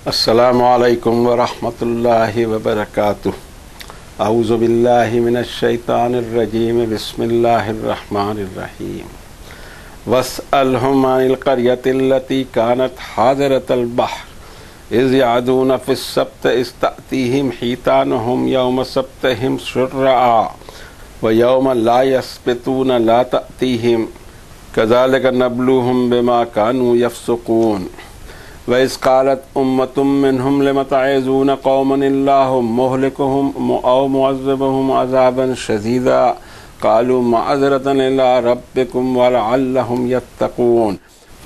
السلام علیکم ورحمۃ اللہ وبرکاتہ۔ اعوذ باللہ من الشیطان الرجیم، بسم اللہ الرحمن الرحیم۔ واسألهم عن القرية التي كانت حاضرة البحر إذ يعدون في السبت إذ تأتيهم حيتانهم يوم سبتهم شرعا ويوم لا يسبتون لا تأتيهم كذلك نبلوهم بما كانوا يفسقون۔ وَإِذْ قَالَتْ أُمَّةٌ مِّنْهُمْ لِمَ تَعِظُونَ قَوْمًا اللَّهُ مُهْلِكُهُمْ أَوْ مُعَذِّبُهُمْ عَذَابًا شَدِيدًا قَالُوا مَعْذِرَةً إِلَىٰ رَبِّكُمْ وَلَعَلَّهُمْ يَتَّقُونَ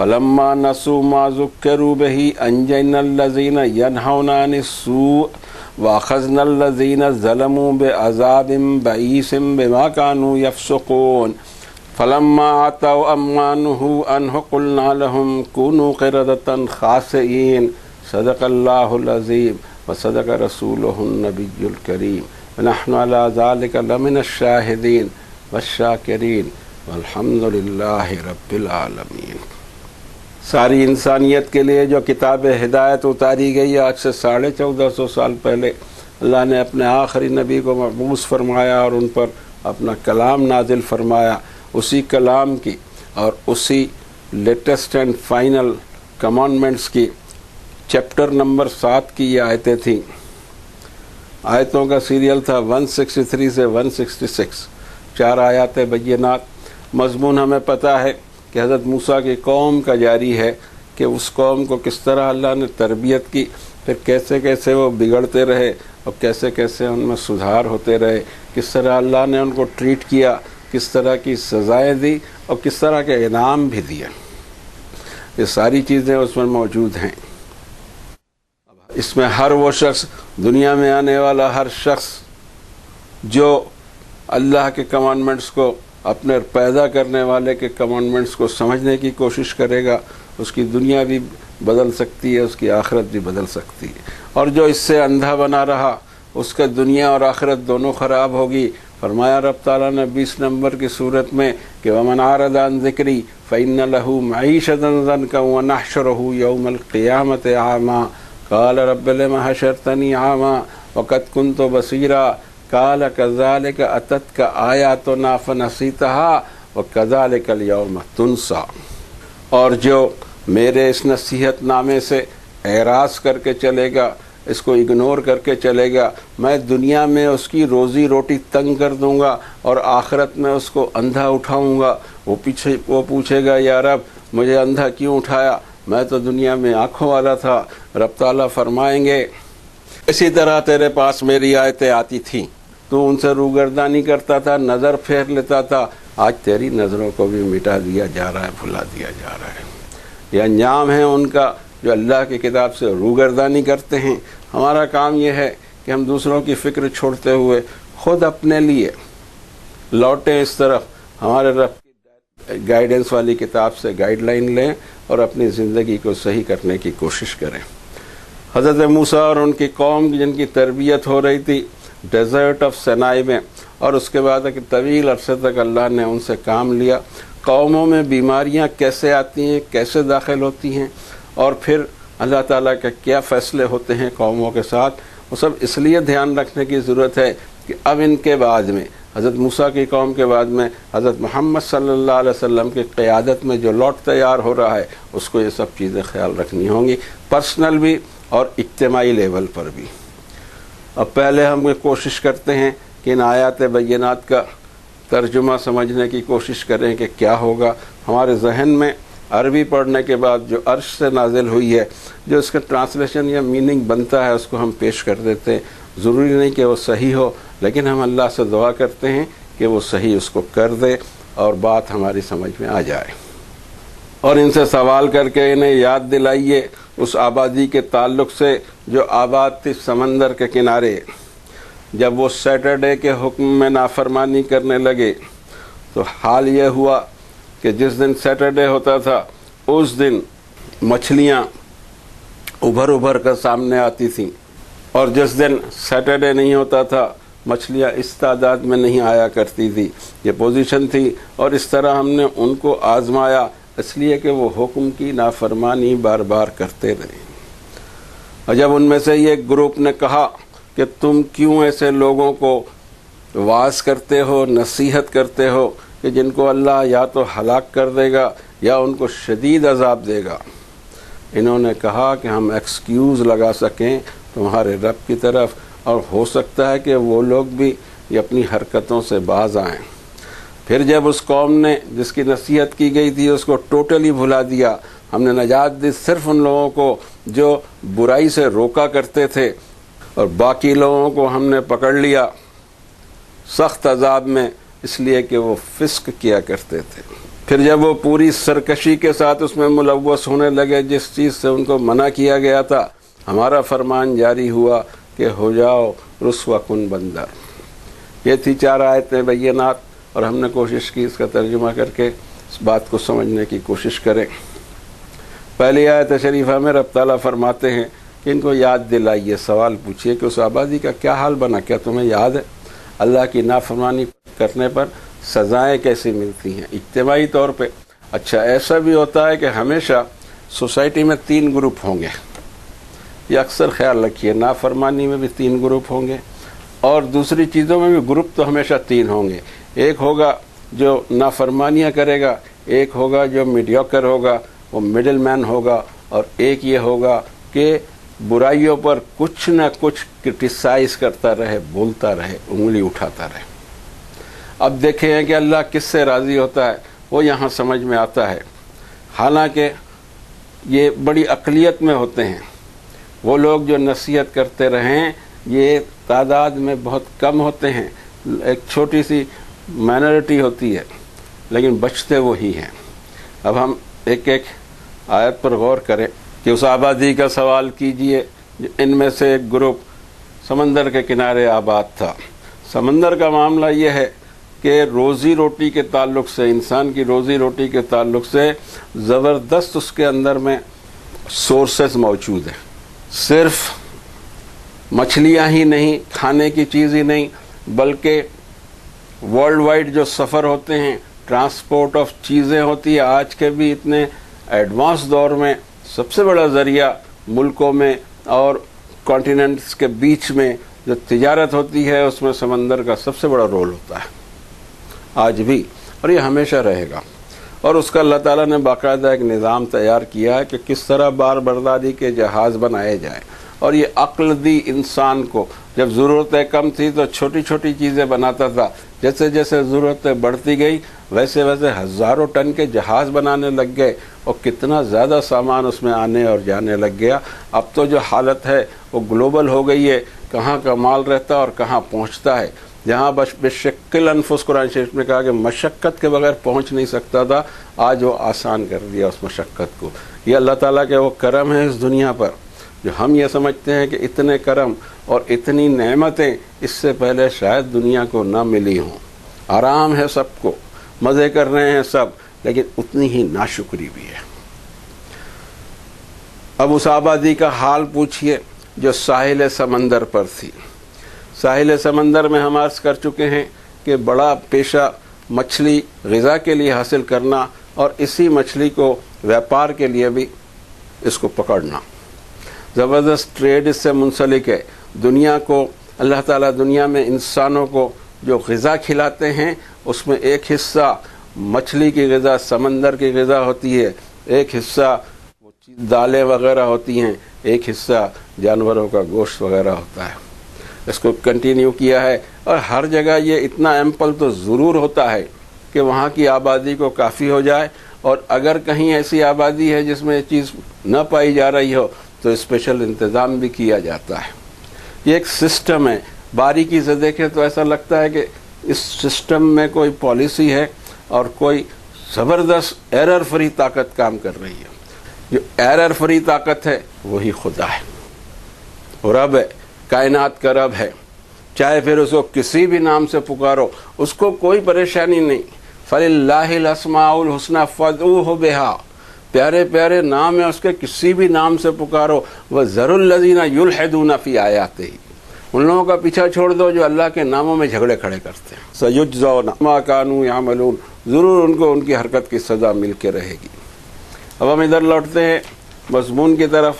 فَلَمَّا نَسُوا مَا ذُكِّرُوا بِهِ أَنجَيْنَا الَّذِينَ يَنْهَوْنَ عَنِ السُّوءِ وَأَخَذْنَا الَّذِينَ ظَلَمُوا بِعَذَابٍ بَئِيسٍ بِمَا كَانُوا يَفْسُقُونَ۔ فلما عتوا عما نهوا عنه قلنا لهم كونوا قردة خاسئين۔ صدق الله العظيم وصدق رسوله النبي الكريم، ونحن على ذلك لمن الشاهدين والشاكرين والحمد لله رب العالمين۔ ساری انسانیت کے لیے جو کتاب ہدایت اتاری گئی آج سے 1450 سال پہلے، اللہ نے اپنے آخری نبی کو مبعوث فرمایا اور ان پر اپنا کلام نازل فرمایا۔ اسی کلام کی اور اسی لیٹسٹ اینڈ فائنل کمانڈمنٹس کی چیپٹر نمبر 7 کی یہ آیتیں تھیں۔ آیتوں کا سیریل تھا 163 سے 166، 4 آیات بینات۔ مضمون ہمیں پتہ ہے کہ حضرت موسیٰ کی قوم کا جاری ہے کہ اس قوم کو کس طرح اللہ نے تربیت کی، پھر کیسے کیسے وہ بگڑتے رہے اور کیسے کیسے ان میں سدھار ہوتے رہے، کس طرح اللہ نے ان کو ٹریٹ کیا، کس طرح کی سزائیں دی اور کس طرح کے انعام بھی دیا۔ یہ ساری چیزیں اس میں موجود ہیں۔ اس میں ہر وہ شخص، دنیا میں آنے والا ہر شخص جو اللہ کے کمانڈمنٹس کو، اپنے پیدا کرنے والے کے کمانڈمنٹس کو سمجھنے کی کوشش کرے گا، اس کی دنیا بھی بدل سکتی ہے، اس کی آخرت بھی بدل سکتی ہے۔ اور جو اس سے اندھا بنا رہا، اس کا دنیا اور آخرت دونوں خراب ہوگی۔ فرمایا رب تعالیٰ نے 20 نمبر کی صورت میں کہ وَمَنْ أَعْرَضَ عَنْ ذِكْرِي فَإِنَّ لَهُ مَعِيشَةً ضَنْكًا وَنَحْشُرُهُ يَوْمَ الْقِيَامَةِ أَعْمَىٰ قَالَ رَبِّ لِمَ حَشَرْتَنِي أَعْمَىٰ وَقَدْ كُنْتُ بَصِيرًا قَالَ كَذَٰلِكَ أَتَتْكَ آيَاتُنَا فَنَسِيتَهَا وَكَذَٰلِكَ الْيَوْمَ تُنسَىٰ۔ اور جو میرے اس نصیحت نامے سے اعراض کر کے چلے گا، اس کو اگنور کر کے چلے گا، میں دنیا میں اس کی روزی روٹی تنگ کر دوں گا اور آخرت میں اس کو اندھا اٹھاؤں گا۔ وہ پوچھے گا یا رب مجھے اندھا کیوں اٹھایا، میں تو دنیا میں آنکھوں والا تھا۔ رب تعالیٰ فرمائیں گے اسی طرح تیرے پاس میری آیتیں آتی تھیں، تو ان سے روگردانی کرتا تھا، نظر پھیر لیتا تھا، آج تیری نظروں کو بھی مٹا دیا جا رہا ہے، بھلا دیا جا رہا ہے۔ یہ انجام ہے ان کا جو اللہ کی کتاب سے روگردانی کرتے ہیں۔ ہمارا کام یہ ہے کہ ہم دوسروں کی فکر چھوڑتے ہوئے خود اپنے لیے لوٹیں اس طرف، ہمارے رب کی گائیڈنس والی کتاب سے گائیڈ لائن لیں اور اپنی زندگی کو صحیح کرنے کی کوشش کریں۔ حضرت موسیٰ اور ان کی قوم جن کی تربیت ہو رہی تھی ڈیزرٹ آف سینائی میں، اور اس کے بعد ایک طویل عرصے تک اللہ نے ان سے کام لیا۔ قوموں میں بیماریاں کیسے آتی ہیں، کیسے داخل ہوتی ہیں، اور پھر اللہ تعالیٰ کے کیا فیصلے ہوتے ہیں قوموں کے ساتھ، وہ سب اس لیے دھیان رکھنے کی ضرورت ہے کہ اب ان کے بعد میں، حضرت موسیٰ کی قوم کے بعد میں حضرت محمد صلی اللہ علیہ وسلم کی قیادت میں جو لوٹ تیار ہو رہا ہے، اس کو یہ سب چیزیں خیال رکھنی ہوں گی، پرسنل بھی اور اجتماعی لیول پر بھی۔ اب پہلے ہم یہ کوشش کرتے ہیں کہ ان آیات بینات کا ترجمہ سمجھنے کی کوشش کریں کہ کیا ہوگا۔ ہمارے ذہن میں عربی پڑھنے کے بعد جو عرش سے نازل ہوئی ہے، جو اس کا ٹرانسلیشن یا میننگ بنتا ہے، اس کو ہم پیش کر دیتے ہیں۔ ضروری نہیں کہ وہ صحیح ہو، لیکن ہم اللہ سے دعا کرتے ہیں کہ وہ صحیح اس کو کر دے اور بات ہماری سمجھ میں آ جائے۔ اور ان سے سوال کر کے انہیں یاد دلائیے اس آبادی کے تعلق سے جو آباد تھی سمندر کے کنارے۔ جب وہ سیٹرڈے کے حکم میں نافرمانی کرنے لگے تو حال یہ ہوا کہ جس دن سیٹرڈے ہوتا تھا اس دن مچھلیاں ابھر کر سامنے آتی تھیں، اور جس دن سیٹرڈے نہیں ہوتا تھا مچھلیاں اس تعداد میں نہیں آیا کرتی تھی۔ یہ پوزیشن تھی، اور اس طرح ہم نے ان کو آزمایا، اس لیے کہ وہ حکم کی نافرمانی بار بار کرتے رہے۔ اور جب ان میں سے ایک گروپ نے کہا کہ تم کیوں ایسے لوگوں کو واعظ کرتے ہو، نصیحت کرتے ہو کہ جن کو اللہ یا تو ہلاک کر دے گا یا ان کو شدید عذاب دے گا، انہوں نے کہا کہ ہم ایکسکیوز لگا سکیں تمہارے رب کی طرف، اور ہو سکتا ہے کہ وہ لوگ بھی یہ اپنی حرکتوں سے باز آئیں۔ پھر جب اس قوم نے جس کی نصیحت کی گئی تھی اس کو ٹوٹلی بھلا دیا، ہم نے نجات دی صرف ان لوگوں کو جو برائی سے روکا کرتے تھے، اور باقی لوگوں کو ہم نے پکڑ لیا سخت عذاب میں، اس لیے کہ وہ فسق کیا کرتے تھے۔ پھر جب وہ پوری سرکشی کے ساتھ اس میں ملوث ہونے لگے جس چیز سے ان کو منع کیا گیا تھا، ہمارا فرمان جاری ہوا کہ ہو جاؤ رسوا کن بندر۔ یہ تھی 4 آیتیں بینات، اور ہم نے کوشش کی اس کا ترجمہ کر کے اس بات کو سمجھنے کی کوشش کریں۔ پہلی آیت شریفہ میں رب تعالیٰ فرماتے ہیں کہ ان کو یاد دلائیے، سوال پوچھیے کہ اس آبادی کا کیا حال بنا، کیا تمہیں یاد ہے اللہ کی نافرمانی کرنے پر سزائیں کیسی ملتی ہیں اجتماعی طور پہ؟ اچھا، ایسا بھی ہوتا ہے کہ ہمیشہ سوسائٹی میں 3 گروپ ہوں گے، یہ اکثر خیال رکھیے، نافرمانی میں بھی 3 گروپ ہوں گے، اور دوسری چیزوں میں بھی گروپ تو ہمیشہ 3 ہوں گے۔ ایک ہوگا جو نافرمانیاں کرے گا، ایک ہوگا جو میڈیوکر ہوگا، وہ مڈل مین ہوگا، اور ایک یہ ہوگا کہ برائیوں پر کچھ نہ کچھ کرٹیسائز کرتا رہے، بولتا رہے، انگلی اٹھاتا رہے۔ اب دیکھیں ہیں کہ اللہ کس سے راضی ہوتا ہے، وہ یہاں سمجھ میں آتا ہے۔ حالانکہ یہ بڑی اقلیت میں ہوتے ہیں، وہ لوگ جو نصیحت کرتے رہیں یہ تعداد میں بہت کم ہوتے ہیں، ایک چھوٹی سی مائنورٹی ہوتی ہے، لیکن بچتے وہی ہیں۔ اب ہم ایک ایک آیت پر غور کریں کہ اس آبادی کا سوال کیجئے۔ ان میں سے ایک گروپ سمندر کے کنارے آباد تھا۔ سمندر کا معاملہ یہ ہے کہ روزی روٹی کے تعلق سے، انسان کی روزی روٹی کے تعلق سے زبردست اس کے اندر میں سورسز موجود ہیں۔ صرف مچھلیاں ہی نہیں، کھانے کی چیز ہی نہیں، بلکہ ورلڈ وائڈ جو سفر ہوتے ہیں، ٹرانسپورٹ آف چیزیں ہوتی ہے، آج کے بھی اتنے ایڈوانس دور میں سب سے بڑا ذریعہ ملکوں میں اور کانٹیننٹس کے بیچ میں جو تجارت ہوتی ہے اس میں سمندر کا سب سے بڑا رول ہوتا ہے آج بھی، اور یہ ہمیشہ رہے گا۔ اور اس کا اللہ تعالیٰ نے باقاعدہ ایک نظام تیار کیا ہے کہ کس طرح بار برداری کے جہاز بنائے جائیں، اور یہ عقل دی انسان کو۔ جب ضرورتیں کم تھی تو چھوٹی چھوٹی چیزیں بناتا تھا، جیسے جیسے ضرورتیں بڑھتی گئی ویسے ویسے ہزاروں ٹن کے جہاز بنانے لگ گئے، اور کتنا زیادہ سامان اس میں آنے اور جانے لگ گیا۔ اب تو جو حالت ہے وہ گلوبل ہو گئی ہے، کہاں کا مال رہتا اور کہاں پہنچتا ہے۔ جہاں بشکل انفس قرآن شریف میں کہا کہ مشقت کے بغیر پہنچ نہیں سکتا تھا، آج وہ آسان کر دیا اس مشقت کو۔ یہ اللہ تعالیٰ کے وہ کرم ہے اس دنیا پر، جو ہم یہ سمجھتے ہیں کہ اتنے کرم اور اتنی نعمتیں اس سے پہلے شاید دنیا کو نہ ملی ہوں۔ آرام ہے سب کو، مزے کر رہے ہیں سب، لیکن اتنی ہی ناشکری بھی ہے۔ اب اس آبادی کا حال پوچھئے جو ساحل سمندر پر تھی۔ ساحل سمندر میں ہم عرض کر چکے ہیں کہ بڑا پیشہ مچھلی غذا کے لیے حاصل کرنا، اور اسی مچھلی کو ویپار کے لیے بھی اس کو پکڑنا۔ زبردست ٹریڈ اس سے منسلک ہے۔ دنیا کو اللہ تعالیٰ دنیا میں انسانوں کو جو غذا کھلاتے ہیں اس میں ایک حصہ مچھلی کی غذا، سمندر کی غذا ہوتی ہے، ایک حصہ وہ دالیں وغیرہ ہوتی ہیں، ایک حصہ جانوروں کا گوشت وغیرہ ہوتا ہے۔ اس کو کنٹینیو کیا ہے، اور ہر جگہ یہ اتنا ایمپل تو ضرور ہوتا ہے کہ وہاں کی آبادی کو کافی ہو جائے، اور اگر کہیں ایسی آبادی ہے جس میں یہ چیز نہ پائی جا رہی ہو تو اسپیشل انتظام بھی کیا جاتا ہے۔ یہ ایک سسٹم ہے، باریکی سے دیکھیں تو ایسا لگتا ہے کہ اس سسٹم میں کوئی پالیسی ہے اور کوئی زبردست ایرر فری طاقت کام کر رہی ہے۔ جو ایرر فری طاقت ہے وہی خدا ہے، رب ہے، کائنات کا رب ہے۔ چاہے پھر اس کو کسی بھی نام سے پکارو، اس کو کوئی پریشانی نہیں۔ فَلِلَّهِ الْأَسْمَاءُ الْحُسْنَى فَادْعُوهُ بِهَا، پیارے پیارے نام ہے اس کے، کسی بھی نام سے پکارو۔ وَذَرُوا الَّذِينَ يُلْحِدُونَ فِي آيَاتِهِ، ان لوگوں کا پیچھا چھوڑ دو جو اللہ کے ناموں میں جھگڑے کھڑے کرتے ہیں۔ سَيُجْزَوْنَ مَا كَانُوا يَعْمَلُونَ، ضرور ان کو ان کی حرکت کی سزا مل کے رہے گی۔ اب ہم ادھر لوٹتے ہیں مضمون کی طرف۔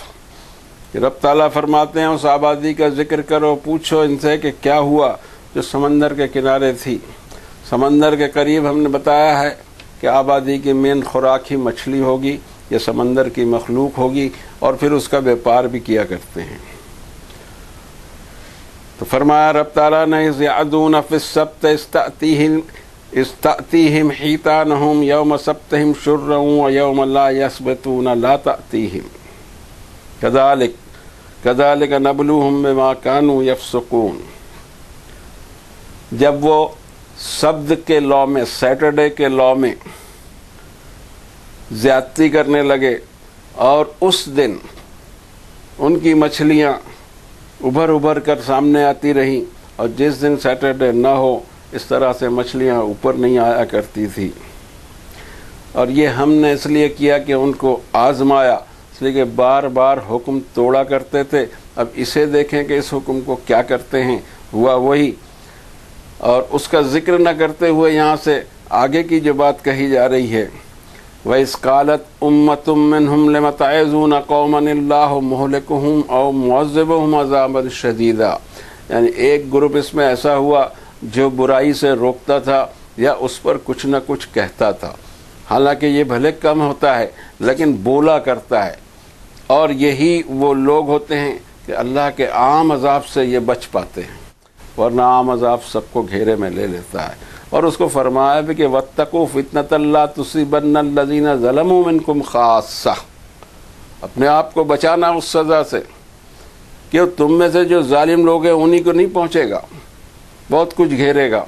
کہ رب تعالیٰ فرماتے ہیں اس آبادی کا ذکر کرو، پوچھو ان سے کہ کیا ہوا جو سمندر کے کنارے تھی۔ سمندر کے قریب ہم نے بتایا ہے کہ آبادی کی مین خوراک ہی مچھلی ہوگی، یہ سمندر کی مخلوق ہوگی، اور پھر اس کا بیپار بھی کیا کرتے ہیں۔ تو فرمایا رب تعالیٰ نے اذ یعدون فی السبت استأتیہم حیتانہم یوم سبتہم شرعا ویوم لا یسبتون لا تأتیہم کذالک نبلوہم بما کانوا یفسقون۔ جب وہ سبت کے لاء میں، سیٹرڈے کے لاء میں زیادتی کرنے لگے اور اس دن ان کی مچھلیاں ابھر کر سامنے آتی رہیں، اور جس دن سیٹرڈے نہ ہو اس طرح سے مچھلیاں اوپر نہیں آیا کرتی تھی، اور یہ ہم نے اس لیے کیا کہ ان کو آزمایا، اس لیے کہ بار بار حکم توڑا کرتے تھے۔ اب اسے دیکھیں کہ اس حکم کو کیا کرتے ہیں، ہوا وہی، اور اس کا ذکر نہ کرتے ہوئے یہاں سے آگے کی جو بات کہی جا رہی ہے، وَإِذْ قَالَتْ أُمَّةٌ مِّنْهُمْ لِمَ تَعِظُونَ قَوْمًا اللَّهُ مُهْلِكُهُمْ أَوْ مُعَذِّبُهُمْ عَذَابًا شَدِيدًا، یعنی ایک گروپ اس میں ایسا ہوا جو برائی سے روکتا تھا یا اس پر کچھ نہ کچھ کہتا تھا، حالانکہ یہ بھلے کم ہوتا ہے لیکن بولا کرتا ہے، اور یہی وہ لوگ ہوتے ہیں کہ اللہ کے عام عذاب سے یہ بچ پاتے ہیں، ورنہ عام عذاب سب کو گھیرے میں لے لیتا ہے۔ اور اس کو فرمایا بھی کہ وَاتَّقُوا فِتْنَةً لَا تُصِيبَنَّ الَّذِينَ ظَلَمُوا مِنْكُمْ خَاصَّةً، اپنے آپ کو بچانا اس سزا سے کہ تم میں سے جو ظالم لوگ ہیں انہی کو نہیں پہنچے گا، بہت کچھ گھیرے گا۔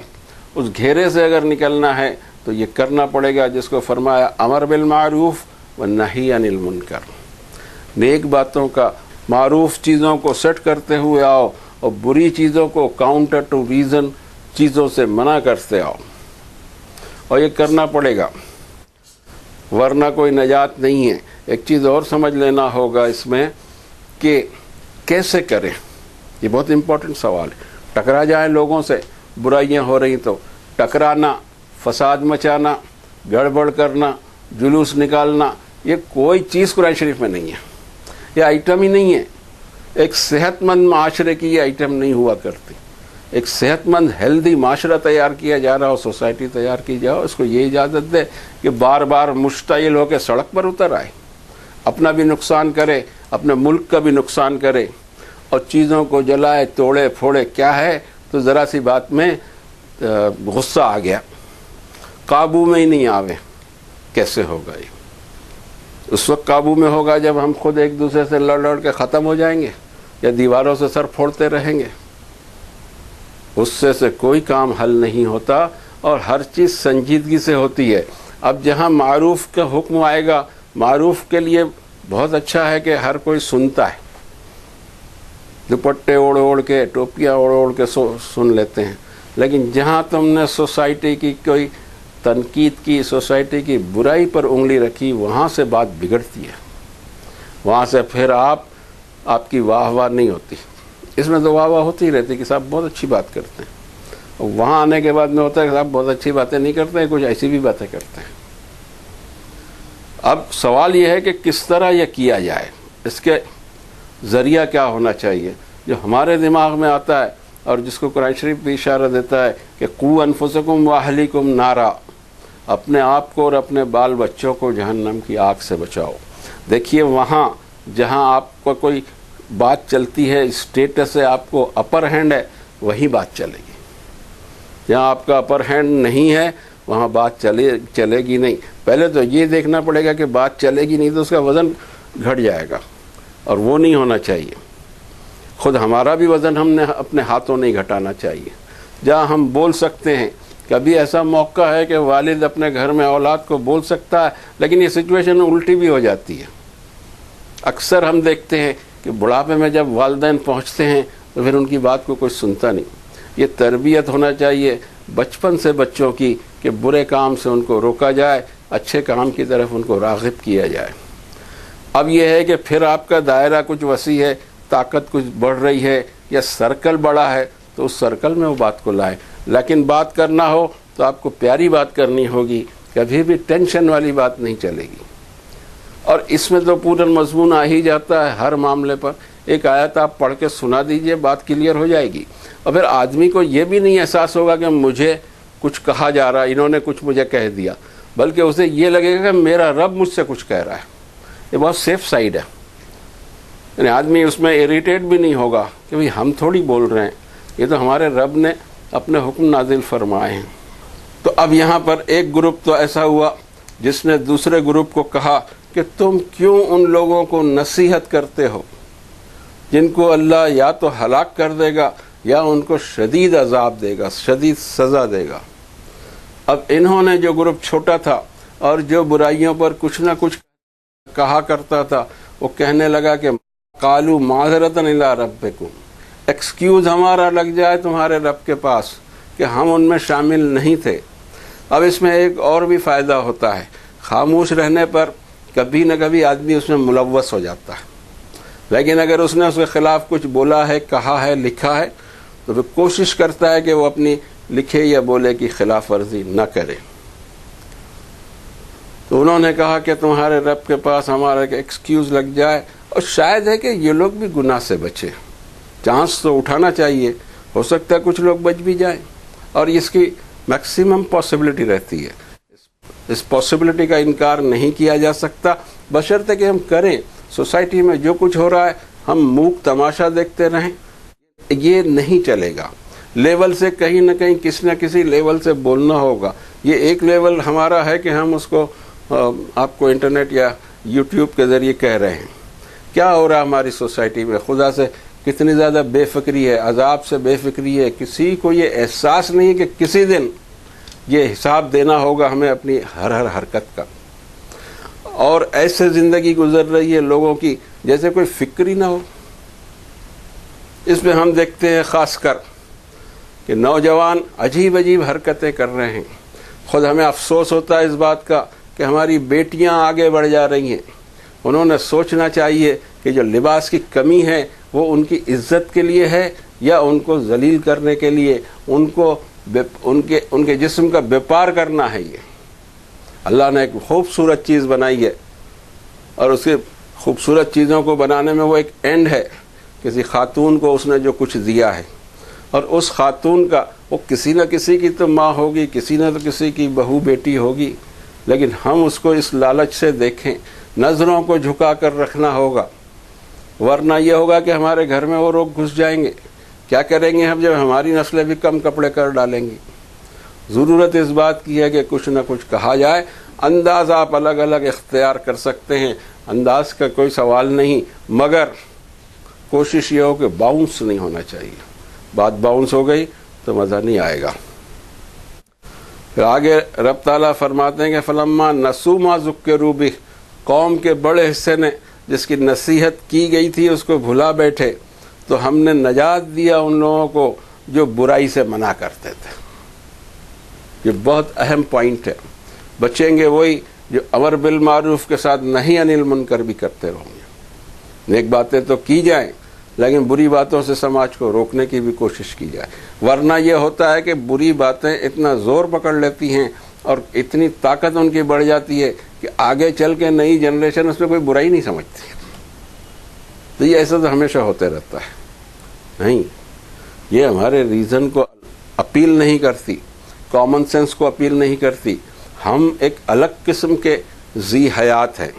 اس گھیرے سے اگر نکلنا ہے تو یہ کرنا پڑے گا جس کو فرمایا امر بالمعروف والنہی عن المنکر، نیک باتوں کا، معروف چیزوں کو سیٹ کرتے ہوئے آؤ، اور بری چیزوں کو کاؤنٹر ٹو ریزن چیزوں سے منع کرتے آؤ، اور یہ کرنا پڑے گا ورنہ کوئی نجات نہیں ہے۔ ایک چیز اور سمجھ لینا ہوگا اس میں کہ کیسے کریں، یہ بہت امپورٹنٹ سوال ہے۔ ٹکرا جائیں لوگوں سے، برائیاں ہو رہی تو ٹکرانا، فساد مچانا، گڑبڑ کرنا، جلوس نکالنا، یہ کوئی چیز قرآن شریف میں نہیں ہے، یہ آئٹم ہی نہیں ہے۔ ایک صحت مند معاشرے کی یہ آئٹم نہیں ہوا کرتی۔ ایک صحت مند ہیلدی معاشرہ تیار کیا جا رہا ہو، سوسائٹی تیار کی جاؤ، اس کو یہ اجازت دے کہ بار بار مشتعل ہو کے سڑک پر اتر آئے، اپنا بھی نقصان کرے، اپنے ملک کا بھی نقصان کرے، اور چیزوں کو جلائے، توڑے پھوڑے۔ کیا ہے تو ذرا سی بات میں غصہ آ گیا، قابو میں ہی نہیں آوے، کیسے ہوگا یہ؟ اس وقت قابو میں ہوگا جب ہم خود ایک دوسرے سے لڑ کے ختم ہو جائیں گے، یا دیواروں سے سر پھوڑتے رہیں گے۔ غصے سے کوئی کام حل نہیں ہوتا، اور ہر چیز سنجیدگی سے ہوتی ہے۔ اب جہاں معروف کا حکم آئے گا، معروف کے لیے بہت اچھا ہے کہ ہر کوئی سنتا ہے، دوپٹے اوڑھ کے، ٹوپیاں اوڑھ کے سن لیتے ہیں، لیکن جہاں تم نے سوسائٹی کی کوئی تنقید کی، سوسائٹی کی برائی پر انگلی رکھی، وہاں سے بات بگڑتی ہے، وہاں سے پھر آپ کی واہ واہ نہیں ہوتی۔ اس میں تو واہ واہ ہوتی رہتی کہ صاحب بہت اچھی بات کرتے ہیں، اور وہاں آنے کے بعد میں ہوتا ہے کہ صاحب بہت اچھی باتیں نہیں کرتے ہیں، کچھ ایسی بھی باتیں کرتے ہیں۔ اب سوال یہ ہے کہ کس طرح یہ کیا جائے، اس کے ذریعہ کیا ہونا چاہیے، جو ہمارے دماغ میں آتا ہے اور جس کو قرآن شریف بھی اشارہ دیتا ہے کہ قوا انفسکم واہلیکم نارا، اپنے آپ کو اور اپنے بال بچوں کو جہنم کی آگ سے بچاؤ۔ دیکھیے وہاں جہاں آپ کو کوئی بات چلتی ہے، اسٹیٹس سے آپ کو اپر ہینڈ ہے، وہی بات چلے گی۔ جہاں آپ کا اپر ہینڈ نہیں ہے وہاں بات چلے گی نہیں۔ پہلے تو یہ دیکھنا پڑے گا کہ بات چلے گی نہیں تو اس کا وزن گھٹ جائے گا، اور وہ نہیں ہونا چاہیے۔ خود ہمارا بھی وزن ہم نے اپنے ہاتھوں نہیں گھٹانا چاہیے۔ جہاں ہم بول سکتے ہیں، کبھی ایسا موقع ہے کہ والد اپنے گھر میں اولاد کو بول سکتا ہے، لیکن یہ سچویشن الٹی بھی ہو جاتی ہے۔ اکثر ہم دیکھتے ہیں کہ بڑھاپے میں جب والدین پہنچتے ہیں تو پھر ان کی بات کو کوئی سنتا نہیں۔ یہ تربیت ہونا چاہیے بچپن سے بچوں کی کہ برے کام سے ان کو روکا جائے، اچھے کام کی طرف ان کو راغب کیا جائے۔ اب یہ ہے کہ پھر آپ کا دائرہ کچھ وسیع ہے، طاقت کچھ بڑھ رہی ہے، یا سرکل بڑا ہے، تو اس سرکل میں وہ بات کو لائیں۔ لیکن بات کرنا ہو تو آپ کو پیاری بات کرنی ہوگی، کبھی بھی ٹینشن والی بات نہیں چلے گی۔ اور اس میں تو پورا مضمون آ ہی جاتا ہے ہر معاملے پر ایک آیت آپ پڑھ کے سنا دیجئے، بات کلیئر ہو جائے گی۔ اور پھر آدمی کو یہ بھی نہیں احساس ہوگا کہ مجھے کچھ کہا جا رہا، انہوں نے کچھ مجھے کہہ دیا، بلکہ اسے یہ لگے گا کہ میرا رب مجھ سے کچھ کہہ رہا ہے۔ یہ بہت سیف سائیڈ ہے، یعنی آدمی اس میں اریٹیٹ بھی نہیں ہوگا کہ بھئی ہم تھوڑی بول رہے ہیں، یہ تو ہمارے رب نے اپنے حکم نازل فرمائے ہیں۔ تو اب یہاں پر ایک گروپ تو ایسا ہوا جس نے دوسرے گروپ کو کہا کہ تم کیوں ان لوگوں کو نصیحت کرتے ہو جن کو اللہ یا تو ہلاک کر دے گا یا ان کو شدید عذاب دے گا، شدید سزا دے گا۔ اب انہوں نے جو گروپ چھوٹا تھا اور جو برائیوں پر کچھ نہ کچھ کہا کرتا تھا، وہ کہنے لگا کہ قالوا معذرۃ الی ربکم، ایکسکیوز ہمارا لگ جائے تمہارے رب کے پاس کہ ہم ان میں شامل نہیں تھے۔ اب اس میں ایک اور بھی فائدہ ہوتا ہے، خاموش رہنے پر کبھی نہ کبھی آدمی اس میں ملوث ہو جاتا ہے، لیکن اگر اس نے اس کے خلاف کچھ بولا ہے، کہا ہے، لکھا ہے، تو پھر کوشش کرتا ہے کہ وہ اپنی لکھے یا بولے کی خلاف ورزی نہ کرے۔ تو انہوں نے کہا کہ تمہارے رب کے پاس ہمارا ایکسکیوز لگ جائے، اور شاید ہے کہ یہ لوگ بھی گناہ سے بچے، چانس تو اٹھانا چاہیے، ہو سکتا ہے کچھ لوگ بچ بھی جائیں، اور اس کی میکسیمم پاسبلٹی رہتی ہے، اس پاسبلٹی کا انکار نہیں کیا جا سکتا، بشرطے کہ ہم کریں۔ سوسائٹی میں جو کچھ ہو رہا ہے ہم موک تماشا دیکھتے رہیں، یہ نہیں چلے گا۔ لیول سے کہیں نہ کہیں کسی نہ کسی لیول سے بولنا ہوگا۔ یہ ایک لیول ہمارا ہے کہ ہم اس کو آپ کو انٹرنیٹ یا یوٹیوب کے ذریعے کہہ رہے ہیں۔ کیا ہو رہا ہے ہماری سوسائٹی میں؟ خدا سے کتنی زیادہ بے فکری ہے، عذاب سے بے فکری ہے، کسی کو یہ احساس نہیں ہے کہ کسی دن یہ حساب دینا ہوگا ہمیں اپنی ہر حرکت کا، اور ایسے زندگی گزر رہی ہے لوگوں کی جیسے کوئی فکر ہی نہ ہو۔ اس میں ہم دیکھتے ہیں خاص کر کہ نوجوان عجیب عجیب حرکتیں کر رہے ہیں۔ خود ہمیں افسوس ہوتا ہے اس بات کا کہ ہماری بیٹیاں آگے بڑھ جا رہی ہیں۔ انہوں نے سوچنا چاہیے کہ جو لباس کی کمی ہے وہ ان کی عزت کے لیے ہے یا ان کو ذلیل کرنے کے لیے، ان کے جسم کا بیپار کرنا ہے۔ یہ اللہ نے ایک خوبصورت چیز بنائی ہے، اور اس کی خوبصورت چیزوں کو بنانے میں وہ ایک اینڈ ہے۔ کسی خاتون کو اس نے جو کچھ دیا ہے، اور اس خاتون کا وہ کسی نہ کسی کی تو ماں ہوگی، کسی نہ تو کسی کی بہو بیٹی ہوگی، لیکن ہم اس کو اس لالچ سے دیکھیں، نظروں کو جھکا کر رکھنا ہوگا، ورنہ یہ ہوگا کہ ہمارے گھر میں وہ لوگ گھس جائیں گے۔ کیا کریں گے ہم جب ہماری نسلیں بھی کم کپڑے کر ڈالیں گی؟ ضرورت اس بات کی ہے کہ کچھ نہ کچھ کہا جائے۔ انداز آپ الگ الگ اختیار کر سکتے ہیں، انداز کا کوئی سوال نہیں، مگر کوشش یہ ہو کہ باؤنس نہیں ہونا چاہیے۔ بات باؤنس ہو گئی تو مزہ نہیں آئے گا۔ پھر آگے رب تعالیٰ فرماتے ہیں کہ فلما نسوا ما ذکروا بہ، قوم کے بڑے حصے نے جس کی نصیحت کی گئی تھی اس کو بھلا بیٹھے، تو ہم نے نجات دیا ان لوگوں کو جو برائی سے منع کرتے تھے۔ یہ بہت اہم پوائنٹ ہے۔ بچیں گے وہی جو امر بالمعروف کے ساتھ نہی عن المنکر بھی کرتے رہیں گے۔ نیک باتیں تو کی جائیں، لیکن بری باتوں سے سماج کو روکنے کی بھی کوشش کی جائے، ورنہ یہ ہوتا ہے کہ بری باتیں اتنا زور پکڑ لیتی ہیں اور اتنی طاقت ان کی بڑھ جاتی ہے کہ آگے چل کے نئی جنریشن اس میں کوئی برائی نہیں سمجھتی۔ تو یہ ایسا تو ہمیشہ ہوتے رہتا ہے، نہیں، یہ ہمارے ریزن کو اپیل نہیں کرتی، کامن سینس کو اپیل نہیں کرتی۔ ہم ایک الگ قسم کے ذی حیات ہیں،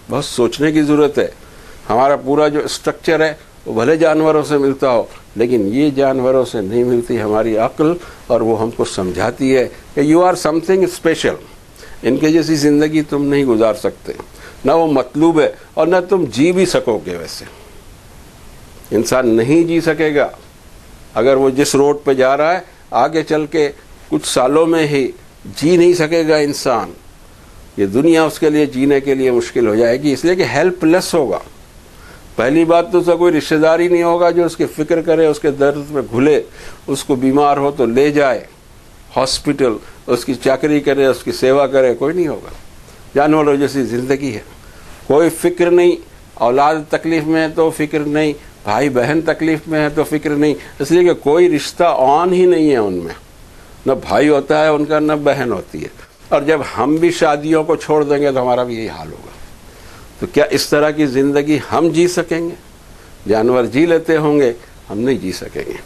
بہت سوچنے کی ضرورت ہے۔ ہمارا پورا جو اسٹرکچر ہے وہ بھلے جانوروں سے ملتا ہو، لیکن یہ جانوروں سے نہیں ملتی ہماری عقل، اور وہ ہم کو سمجھاتی ہے کہ you are something special, ان کے جیسی زندگی تم نہیں گزار سکتے، نہ وہ مطلوب ہے اور نہ تم جی بھی سکو گے۔ ویسے انسان نہیں جی سکے گا اگر وہ جس روڈ پہ جا رہا ہے آگے چل کے کچھ سالوں میں ہی جی نہیں سکے گا انسان۔ یہ دنیا اس کے لیے جینے کے لیے مشکل ہو جائے گی، اس لیے کہ ہیلپ لیس ہوگا۔ پہلی بات تو اس کا کوئی رشتہ دار ہی نہیں ہوگا جو اس کی فکر کرے، اس کے درد میں گھلے، اس کو بیمار ہو تو لے جائے ہاسپٹل، اس کی چاکری کرے، اس کی سیوا کرے، کوئی نہیں ہوگا۔ جانوروں جیسی زندگی ہے، کوئی فکر نہیں، اولاد تکلیف میں ہے تو فکر نہیں، بھائی بہن تکلیف میں ہے تو فکر نہیں، اس لیے کہ کوئی رشتہ آن ہی نہیں ہے ان میں، نہ بھائی ہوتا ہے ان کا نہ بہن ہوتی ہے۔ اور جب ہم بھی شادیوں کو چھوڑ دیں گے تو ہمارا بھی یہی حال ہوگا۔ تو کیا اس طرح کی زندگی ہم جی سکیں گے؟ جانور جی لیتے ہوں گے، ہم نہیں جی سکیں گے۔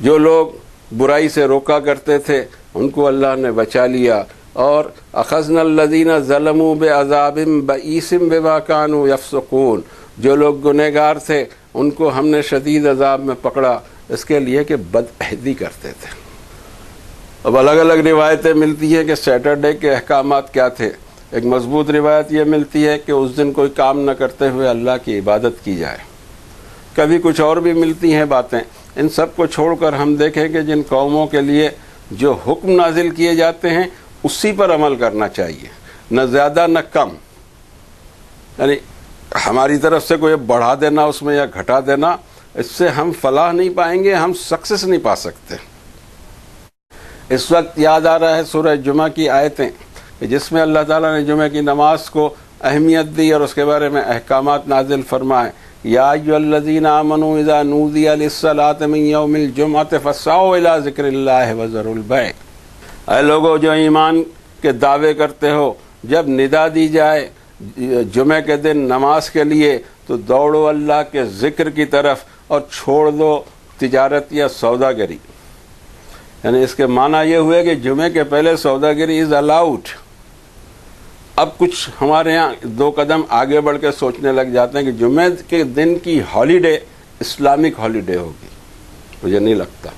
جو لوگ برائی سے روکا کرتے تھے ان کو اللہ نے بچا لیا، اور اخذنا الذین ظلموا بعذاب بئیس بما کانوا یفسقون، جو لوگ گنہگار تھے ان کو ہم نے شدید عذاب میں پکڑا اس کے لیے کہ بدعہدی کرتے تھے۔ اب الگ الگ روایتیں ملتی ہیں کہ سیٹرڈے کے احکامات کیا تھے۔ ایک مضبوط روایت یہ ملتی ہے کہ اس دن کوئی کام نہ کرتے ہوئے اللہ کی عبادت کی جائے۔ کبھی کچھ اور بھی ملتی ہیں باتیں۔ ان سب کو چھوڑ کر ہم دیکھیں کہ جن قوموں کے لیے جو حکم نازل کیے جاتے ہیں اسی پر عمل کرنا چاہیے، نہ زیادہ نہ کم، یعنی ہماری طرف سے کوئی بڑھا دینا اس میں یا گھٹا دینا، اس سے ہم فلاح نہیں پائیں گے، ہم سکسیس نہیں پا سکتے۔ اس وقت یاد آ رہا ہے سورہ جمعہ کی آیتیں کہ جس میں اللہ تعالیٰ نے جمعہ کی نماز کو اہمیت دی اور اس کے بارے میں احکامات نازل فرمائے۔ یا ایھا الذین آمنوا اذا نودی للصلاۃ من یوم الجمعۃ فاسعوا الی ذکر اللہ وذروا البیع، اے لوگو جو ایمان کے دعوے کرتے ہو، جب ندا دی جائے جمعہ کے دن نماز کے لیے تو دوڑو اللہ کے ذکر کی طرف اور چھوڑ دو تجارت یا سوداگری۔ یعنی اس کے معنی یہ ہوئے کہ جمعے کے پہلے سوداگری از الاؤڈ۔ اب کچھ ہمارے ہاں دو قدم آگے بڑھ کے سوچنے لگ جاتے ہیں کہ جمعے کے دن کی ہالیڈے اسلامک ہالیڈے ہوگی۔ مجھے نہیں لگتا۔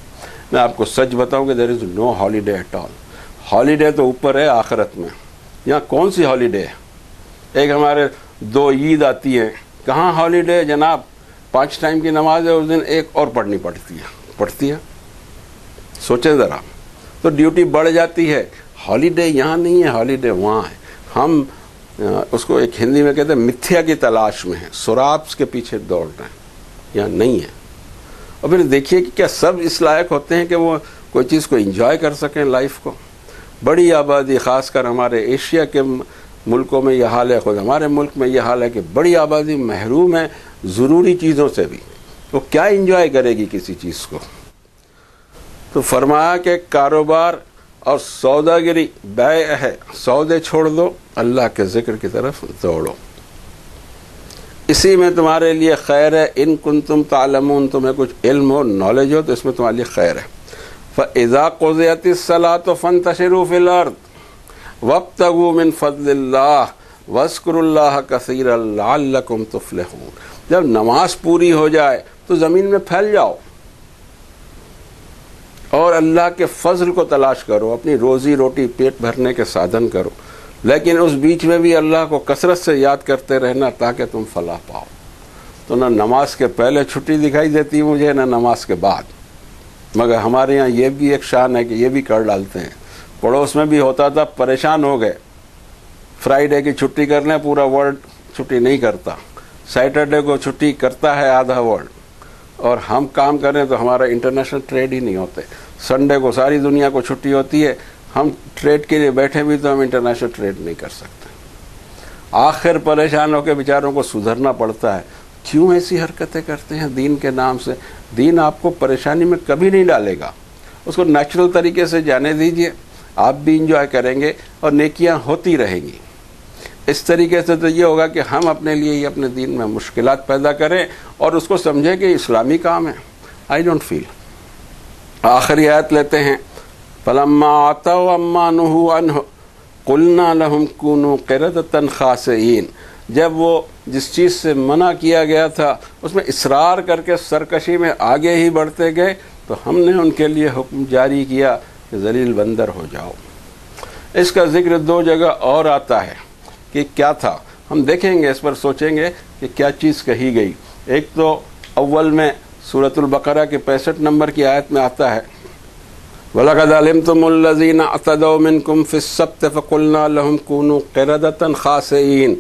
میں آپ کو سچ بتاؤں کہ دیر از نو ہالیڈے ایٹ آل۔ ہالیڈے تو اوپر ہے آخرت میں، یہاں کون سی ہالیڈے ہے؟ ایک ہمارے 2 عید آتی ہیں، کہاں ہالیڈے ہے جناب؟ 5 ٹائم کی نماز ہے، اس دن ایک اور پڑھنی پڑتی ہے۔ سوچیں ذرا، تو ڈیوٹی بڑھ جاتی ہے۔ ہالیڈے یہاں نہیں ہے، ہالیڈے وہاں ہے۔ ہم اس کو ایک ہندی میں کہتے ہیں متھیا کی تلاش میں ہیں، سرابس کے پیچھے دوڑ رہے ہیں، یہاں نہیں ہے۔ اور پھر دیکھیے کہ کیا سب اس لائق ہوتے ہیں کہ وہ کوئی چیز کو انجوائے کر سکیں لائف کو؟ بڑی آبادی، خاص کر ہمارے ایشیا کے ملکوں میں یہ حال ہے، خود ہمارے ملک میں یہ حال ہے کہ بڑی آبادی محروم ہے ضروری چیزوں سے بھی۔ وہ کیا انجوائے کرے گی کسی چیز کو؟ تو فرمایا کہ کاروبار اور سوداگری بیع ہے، سودے چھوڑ دو، اللہ کے ذکر کی طرف دوڑو، اسی میں تمہارے لیے خیر ہے۔ ان کنتم تعلمون، تمہیں کچھ علم ہو، نالج ہو تو اس میں تمہارے لیے خیر ہے۔ فَإِذَا قُضِيَتِ الصَّلَاةُ فَانتَشِرُوا فِي الْأَرْضِ وَابْتَغُوا مِنْ فَضْلِ اللَّهِ وَاذْكُرُوا اللَّهَ كَثِيرًا لَعَلَّكُمْ تُفْلِحُونَ، جب نماز پوری ہو جائے تو زمین میں پھیل جاؤ اور اللہ کے فضل کو تلاش کرو، اپنی روزی روٹی پیٹ بھرنے کے سادھن کرو، لیکن اس بیچ میں بھی اللہ کو کثرت سے یاد کرتے رہنا تاکہ تم فلاح پاؤ۔ تو نہ نماز کے پہلے چھٹی دکھائی دیتی مجھے، نہ نماز کے بعد، مگر ہمارے ہاں یہ بھی ایک شان ہے کہ یہ بھی کر ڈالتے ہیں۔ پڑوس میں بھی ہوتا تھا، پریشان ہو گئے، فرائیڈے کی چھٹی کر لیں، پورا ورلڈ چھٹی نہیں کرتا، سیٹرڈے کو چھٹی کرتا ہے آدھا ورلڈ، اور ہم کام کریں تو ہمارا انٹرنیشنل ٹریڈ ہی نہیں ہوتے۔ سنڈے کو ساری دنیا کو چھٹی ہوتی ہے، ہم ٹریڈ کے لیے بیٹھے بھی تو ہم انٹرنیشنل ٹریڈ نہیں کر سکتے۔ آخر پریشان ہو کے بیچاروں کو سدھرنا پڑتا ہے۔ کیوں ایسی حرکتیں کرتے ہیں دین کے نام سے؟ دین آپ کو پریشانی میں کبھی نہیں ڈالے گا، اس کو نیچرل طریقے سے جانے دیجئے، آپ بھی انجوائے کریں گے اور نیکیاں ہوتی رہیں گی۔ اس طریقے سے تو یہ ہوگا کہ ہم اپنے لیے ہی اپنے دین میں مشکلات پیدا کریں اور اس کو سمجھیں کہ اسلامی کام ہے۔ I don't feel. آخری آیت لیتے ہیں، فَلَمَّا عَتَوْا عَمَّا نُهُوا عَنْهُ قُلْنَا لَهُمْ كُونُوا قِرَدَةً خَاسِئِينَ، جب وہ جس چیز سے منع کیا گیا تھا اس میں اصرار کر کے سرکشی میں آگے ہی بڑھتے گئے تو ہم نے ان کے لیے حکم جاری کیا کہ ذلیل بندر ہو جاؤ۔ اس کا ذکر 2 جگہ اور آتا ہے کہ کیا تھا، ہم دیکھیں گے، اس پر سوچیں گے کہ کیا چیز کہی گئی۔ ایک تو اول میں سورۃ البقرہ کے 65 نمبر کی آیت میں آتا ہے، وَلَقَدْ عَلِمْتُمُ الَّذِينَ اعْتَدَوْا مِنْكُمْ فِي السَّبْتِ فَقُلْنَا لَهُمْ كُونُوا قِرَدَةً خَاسِئِينَ،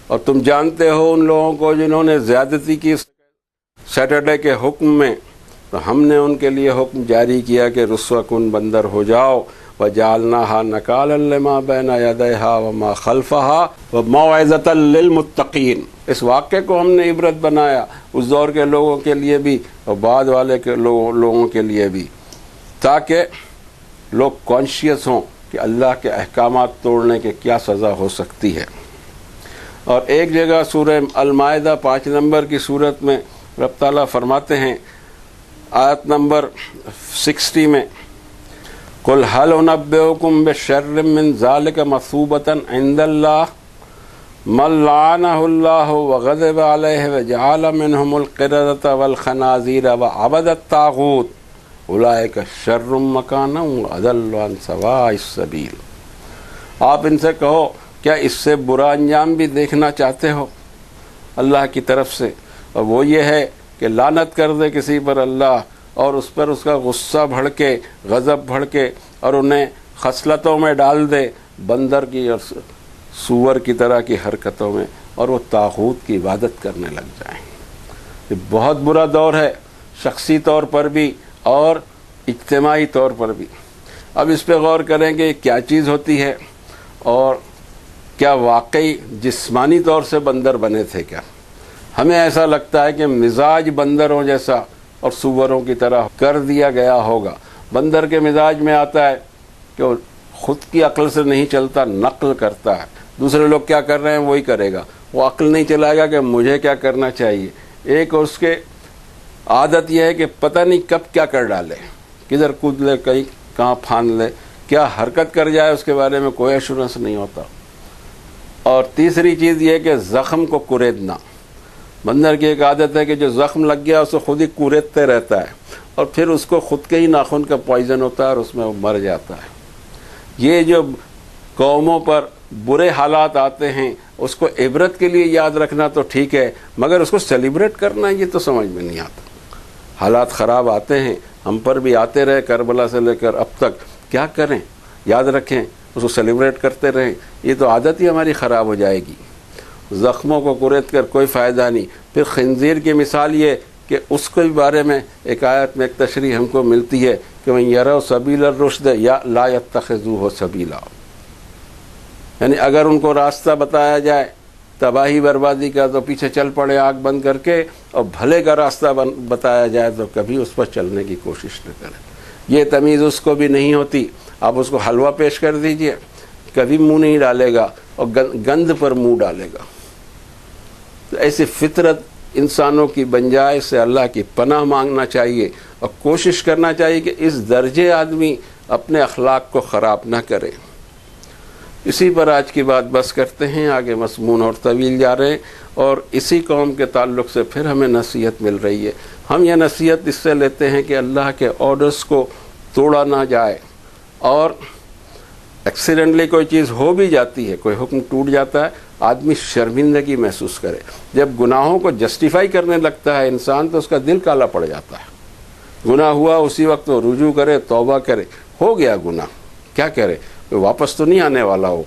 اور تم جانتے ہو ان لوگوں کو جنہوں نے زیادتی کی سیٹرڈے کے حکم میں، تو ہم نے ان کے لیے حکم جاری کیا کہ رسوا کن بندر ہو جاؤ۔ وَجَعَلْنَاهَا نَكَالًا لِمَا بَيْنَ يَدَيْهَا وَمَا خَلْفَهَا وَمَوْعِظَةً لِلْمُتَّقِينَ، اس واقعے کو ہم نے عبرت بنایا اس دور کے لوگوں کے لیے بھی اور بعد والے کے لوگوں کے لیے بھی، تاکہ لوگ کانشیس ہوں کہ اللہ کے احکامات توڑنے کے کیا سزا ہو سکتی ہے۔ اور ایک جگہ سورہ المائدہ 5 نمبر کی صورت میں رب تعالیٰ فرماتے ہیں آیت نمبر 60 میں قل هل انبئکم بشر من ذلک مثوبۃ عند اللہ من لعنہ اللہ وغضب علیہ وجعل منہم القردۃ والخنازیر وعبد الطاغوت اولئک شر مکانا واضل عن سواء السبیل۔ آپ ان سے کہو کیا اس سے برا انجام بھی دیکھنا چاہتے ہو اللہ کی طرف سے، اور وہ یہ ہے کہ لعنت کر دے کسی پر اللہ اور اس پر اس کا غصہ بھڑکے، غضب بھڑکے اور انہیں خصلتوں میں ڈال دے، بندر کی اور سور کی طرح کی حرکتوں میں، اور وہ طاغوت کی عبادت کرنے لگ جائیں۔ یہ بہت برا دور ہے، شخصی طور پر بھی اور اجتماعی طور پر بھی۔ اب اس پہ غور کریں کہ یہ کیا چیز ہوتی ہے، اور کیا واقعی جسمانی طور سے بندر بنے تھے کیا؟ ہمیں ایسا لگتا ہے کہ مزاج بندروں جیسا اور سوروں کی طرح کر دیا گیا ہوگا۔ بندر کے مزاج میں آتا ہے کہ وہ خود کی عقل سے نہیں چلتا، نقل کرتا ہے، دوسرے لوگ کیا کر رہے ہیں وہی کرے گا، وہ عقل نہیں چلائے گا کہ مجھے کیا کرنا چاہیے۔ ایک اس کے عادت یہ ہے کہ پتہ نہیں کب کیا کر ڈالے، کدھر کود لے، کہیں کہاں پھاند لے، کیا حرکت کر جائے اس کے بارے میں کوئی ایشورنس نہیں ہوتا۔ اور تیسری چیز یہ کہ زخم کو کوریدنا، بندر کی ایک عادت ہے کہ جو زخم لگ گیا اسے خود ہی کوریدتے رہتا ہے، اور پھر اس کو خود کے ہی ناخن کا پوائزن ہوتا ہے اور اس میں وہ مر جاتا ہے۔ یہ جو قوموں پر برے حالات آتے ہیں اس کو عبرت کے لیے یاد رکھنا تو ٹھیک ہے، مگر اس کو سیلیبریٹ کرنا یہ تو سمجھ میں نہیں آتا۔ حالات خراب آتے ہیں، ہم پر بھی آتے رہے کربلا سے لے کر اب تک، کیا کریں؟ یاد رکھیں، اس کو سیلیبریٹ کرتے رہیں، یہ تو عادت ہی ہماری خراب ہو جائے گی۔ زخموں کو کرید کر کوئی فائدہ نہیں۔ پھر خنزیر کی مثال یہ کہ اس کے بارے میں ایک آیت میں ایک تشریح ہم کو ملتی ہے کہ من یروا سبیل الرشد یا لا یتخذوہ سبیلا، یعنی اگر ان کو راستہ بتایا جائے تباہی بربادی کا تو پیچھے چل پڑے آنکھ بند کر کے، اور بھلے کا راستہ بتایا جائے تو کبھی اس پر چلنے کی کوشش نہ کریں۔ یہ تمیز اس کو بھی نہیں ہوتی۔ آپ اس کو حلوہ پیش کر دیجئے، کبھی منہ نہیں ڈالے گا اور گند پر منہ ڈالے گا۔ تو ایسی فطرت انسانوں کی بن جائے، اس سے اللہ کی پناہ مانگنا چاہیے اور کوشش کرنا چاہیے کہ اس درجے آدمی اپنے اخلاق کو خراب نہ کرے۔ اسی پر آج کی بات بس کرتے ہیں، آگے مضمون اور طویل جا رہے ہیں، اور اسی قوم کے تعلق سے پھر ہمیں نصیحت مل رہی ہے۔ ہم یہ نصیحت اس سے لیتے ہیں کہ اللہ کے آرڈرز کو توڑا نہ جائے، اور ایکسیڈنٹلی کوئی چیز ہو بھی جاتی ہے، کوئی حکم ٹوٹ جاتا ہے، آدمی شرمندگی محسوس کرے۔ جب گناہوں کو جسٹیفائی کرنے لگتا ہے انسان تو اس کا دل کالا پڑ جاتا ہے۔ گناہ ہوا اسی وقت وہ رجوع کرے، توبہ کرے، ہو گیا گناہ، کیا کرے، واپس تو نہیں آنے والا ہو،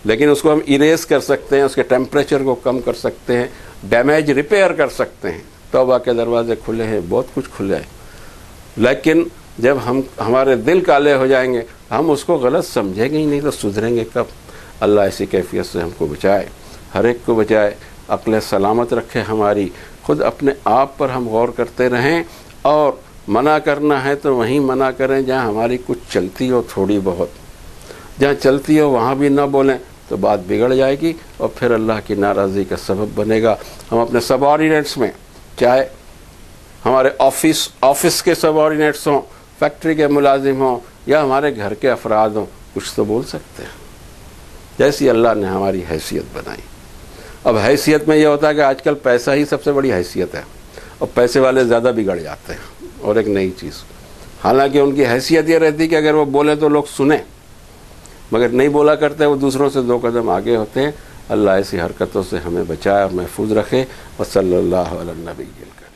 لیکن اس کو ہم اریز کر سکتے ہیں، اس کے ٹیمپریچر کو کم کر سکتے ہیں، ڈیمیج ریپیئر کر سکتے ہیں۔ توبہ کے دروازے کھلے ہیں، بہت کچھ کھلے ہے، لیکن جب ہمارے دل کالے ہو جائیں گے ہم اس کو غلط سمجھیں گے ہی نہیں تو سدھریں گے کب؟ اللہ ایسی کیفیت سے ہم کو بچائے، ہر ایک کو بچائے، عقل سلامت رکھے ہماری۔ خود اپنے آپ پر ہم غور کرتے رہیں، اور منع کرنا ہے تو وہیں منع کریں جہاں ہماری کچھ چلتی ہو، تھوڑی بہت، جہاں چلتی ہو وہاں بھی نہ بولیں تو بات بگڑ جائے گی اور پھر اللہ کی ناراضی کا سبب بنے گا۔ ہم اپنے سب آرڈینیٹس میں، چاہے ہمارے آفس کے سب آرڈینیٹس ہوں، فیکٹری کے ملازم ہوں، یا ہمارے گھر کے افراد ہوں، کچھ تو بول سکتے ہیں جیسی اللہ نے ہماری حیثیت بنائی۔ اب حیثیت میں یہ ہوتا ہے کہ آج کل پیسہ ہی سب سے بڑی حیثیت ہے، اور پیسے والے زیادہ بگڑ جاتے ہیں۔ اور ایک نئی چیز، حالانکہ ان کی حیثیت یہ رہتی کہ اگر وہ بولیں تو لوگ سنیں، مگر نہیں بولا کرتے، وہ دوسروں سے 2 قدم آگے ہوتے ہیں۔ اللہ ایسی حرکتوں سے ہمیں بچائے اور محفوظ رکھے۔ وصلی اللہ علی النبی الکریم۔